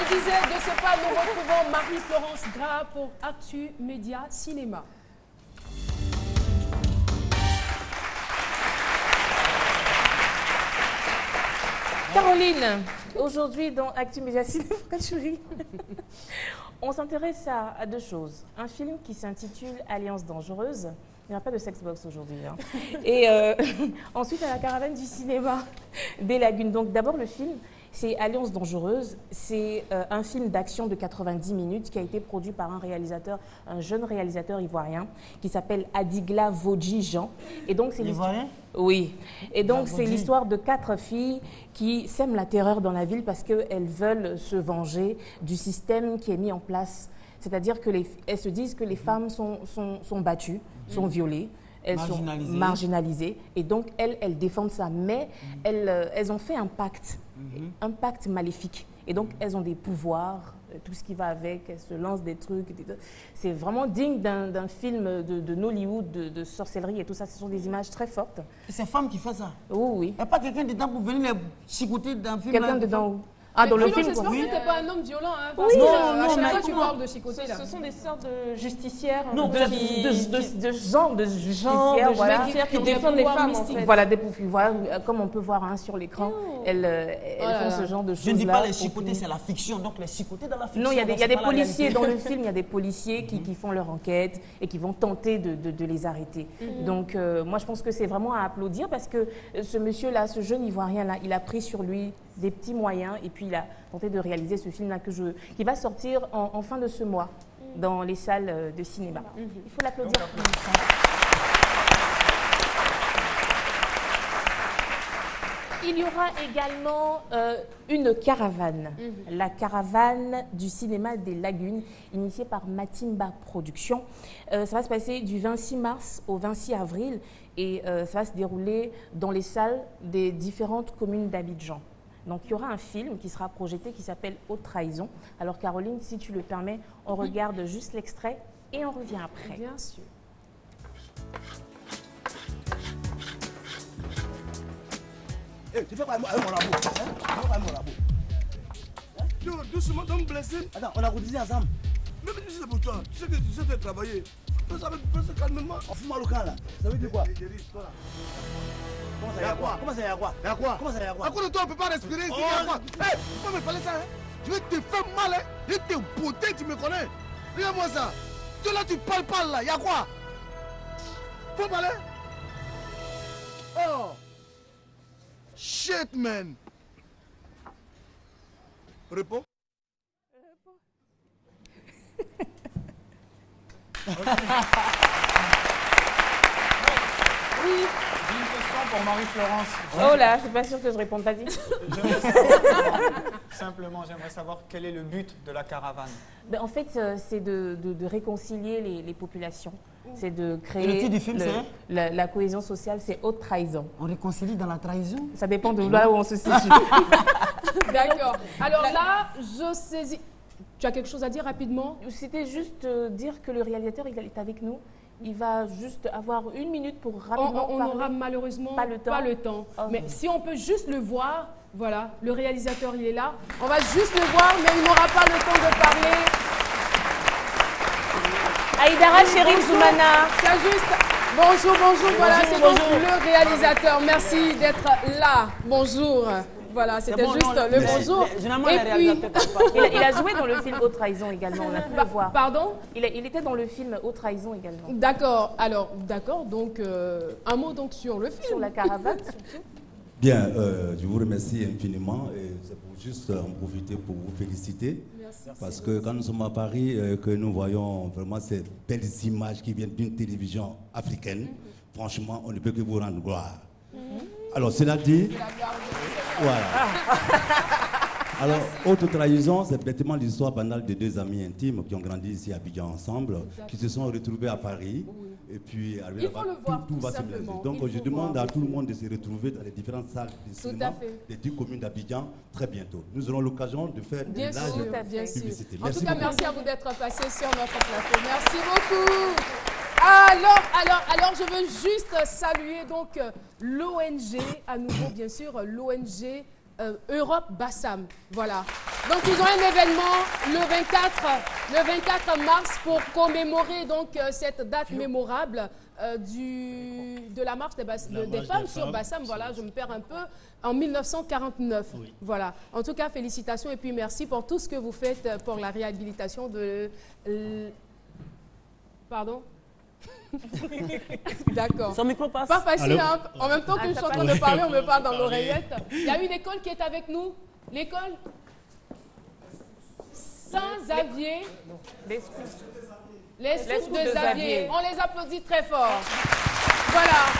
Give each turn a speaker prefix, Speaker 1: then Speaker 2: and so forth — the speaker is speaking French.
Speaker 1: Je disais, de ce pas, nous retrouvons Marie-Florence Gras pour Actu Média Cinéma.
Speaker 2: Caroline, aujourd'hui dans Actu Média Cinéma, on s'intéresse à deux choses. Un film qui s'intitule Alliance dangereuse. Il n'y a pas de sexbox aujourd'hui. Hein. Et ensuite, à la caravane du cinéma des Lagunes. Donc d'abord, le film, c'est Alliance dangereuse. C'est un film d'action de 90 minutes qui a été produit par un jeune réalisateur ivoirien qui s'appelle Adigla Vodji Jean. Et donc c'est
Speaker 3: Ivoirien?
Speaker 2: Oui. Et donc c'est l'histoire de 4 filles qui sèment la terreur dans la ville parce qu'elles veulent se venger du système qui est mis en place. C'est-à-dire qu'elles se disent que les femmes sont battues, sont violées, elles sont marginalisées. Et donc, elles défendent ça. Mais elles ont fait un pacte maléfique. Et donc, elles ont des pouvoirs, tout ce qui va avec, elles se lancent des trucs. C'est vraiment digne d'un film de Nollywood, de sorcellerie et tout ça. Ce sont des images très fortes.
Speaker 3: Et c'est femme qui fait ça?
Speaker 2: Oui.
Speaker 3: Il n'y a pas quelqu'un dedans pour venir les chicoter dans le film?
Speaker 2: Quelqu'un dedans où? Ah, dans le film,
Speaker 1: j'espère que tu n'es pas un homme violent, hein, parce
Speaker 2: oui,
Speaker 1: que à chaque fois tu parles de chicoter là.
Speaker 2: Ce sont des sortes de justicières, de gens de justicières, voilà,
Speaker 1: qui défendent les femmes en fait.
Speaker 2: Voilà, comme on peut voir sur l'écran, elles font ce genre de choses.
Speaker 3: Je ne dis pas les chicoter, c'est la fiction, donc les chicoter dans la fiction.
Speaker 2: Non, il y a des policiers dans le film, il y a des policiers qui font leur enquête et qui vont tenter de les arrêter. Donc moi je pense que c'est vraiment à applaudir parce que ce monsieur-là, ce jeune Ivoirien-là, il a pris sur lui des petits moyens et puis il a tenté de réaliser ce film-là qui va sortir en fin de ce mois dans les salles de cinéma. Il faut l'applaudir. Il y aura également une caravane, la caravane du cinéma des Lagunes, initiée par Matimba Productions. Ça va se passer du 26 mars au 26 avril et ça va se dérouler dans les salles des différentes communes d'Abidjan. Donc, il y aura un film qui sera projeté qui s'appelle Haute Trahison. Alors, Caroline, si tu le permets, on regarde juste l'extrait et on revient après.
Speaker 1: Bien sûr.
Speaker 4: Hey, tu fais quoi avec mon labo? Tu fais quoi avec mon labo?
Speaker 5: Doucement, tu me blesser.
Speaker 4: Attends, on a cotisé ensemble.
Speaker 5: Même si c'est pour toi, tu sais que tu sais faire travailler. Fais ça calmement.
Speaker 4: On fume à l'ocan là. Ça veut dire quoi? Comment ça,
Speaker 5: y a quoi?
Speaker 4: Comment ça, y a quoi?
Speaker 5: Y a quoi?
Speaker 4: Comment ça, y a quoi?
Speaker 5: À cause de toi, on ne peut pas respirer ici. Y a quoi? Hé, tu peux me parler ça, hein? Je vais te faire mal, hein? Je vais te botter, tu me connais? Regarde-moi ça. Toi là, tu parles pas là. Y a quoi? Faut parler? Oh! Shit, man! Repos?
Speaker 3: Oui. J'ai une question pour Marie-Florence.
Speaker 2: Oh là, c'est pas sûr que je réponde, vas-y.
Speaker 3: Simplement, j'aimerais savoir quel est le but de la caravane.
Speaker 2: En fait, c'est de réconcilier les populations. C'est de créer
Speaker 3: le titre du film,
Speaker 2: la cohésion sociale, c'est Haute Trahison.
Speaker 3: On réconcilie dans la trahison?
Speaker 2: Ça dépend de là où on se situe.
Speaker 1: D'accord. Alors là, je saisis. Tu as quelque chose à dire rapidement?
Speaker 2: C'était juste dire que le réalisateur, il est avec nous. Il va juste avoir 1 minute pour rapidement
Speaker 1: On n'aura malheureusement pas le temps.
Speaker 2: Okay.
Speaker 1: Mais si on peut juste le voir, voilà, le réalisateur, il est là. On va juste le voir, mais il n'aura pas le temps de parler.
Speaker 2: Aïdara Chérif Zoumana.
Speaker 1: C'est juste. Bonjour, voilà, c'est donc le réalisateur. Merci d'être là. Bonjour. Voilà, c'était juste le bonjour.
Speaker 2: Et puis, il a joué dans le film Haute Trahison également, on a pu le voir.
Speaker 1: Pardon?
Speaker 2: Il était dans le film Haute Trahison également.
Speaker 1: D'accord, alors, d'accord, donc un mot donc sur le film.
Speaker 2: Sur la caravane surtout.
Speaker 6: Bien, je vous remercie infiniment et c'est pour juste en profiter pour vous féliciter.
Speaker 1: Merci.
Speaker 6: Parce que quand nous sommes à Paris, que nous voyons vraiment ces belles images qui viennent d'une télévision africaine, franchement, on ne peut que vous rendre gloire. Alors, cela dit, voilà. Alors, Haute Trahison, c'est bêtement l'histoire banale de 2 amis intimes qui ont grandi ici à Abidjan ensemble, qui se sont retrouvés à Paris. Et puis, tout va se mélanger. Donc, je demande à tout le monde de se retrouver dans les différentes salles de cinéma des 10 communes d'Abidjan très bientôt. Nous aurons l'occasion de faire de larges publicités.
Speaker 1: En tout cas, merci à vous d'être passé sur notre plateau. Merci beaucoup. Alors, je veux juste saluer donc l'ONG, à nouveau bien sûr, l'ONG Europe Bassam. Voilà. Donc, ils ont un événement le 24 mars pour commémorer donc, cette date mémorable de la marche des femmes sur Bassam. Voilà, je me perds un peu. En 1949. Oui. Voilà. En tout cas, félicitations et puis merci pour tout ce que vous faites pour la réhabilitation de... Pardon? D'accord.
Speaker 3: Son micro passe.
Speaker 1: Pas facile, hein? En même temps que je suis en train de parler, on me parle dans l'oreillette. Il y a une école qui est avec nous. L'école Saint-Xavier. Les scouts de Xavier. On les applaudit très fort. Voilà.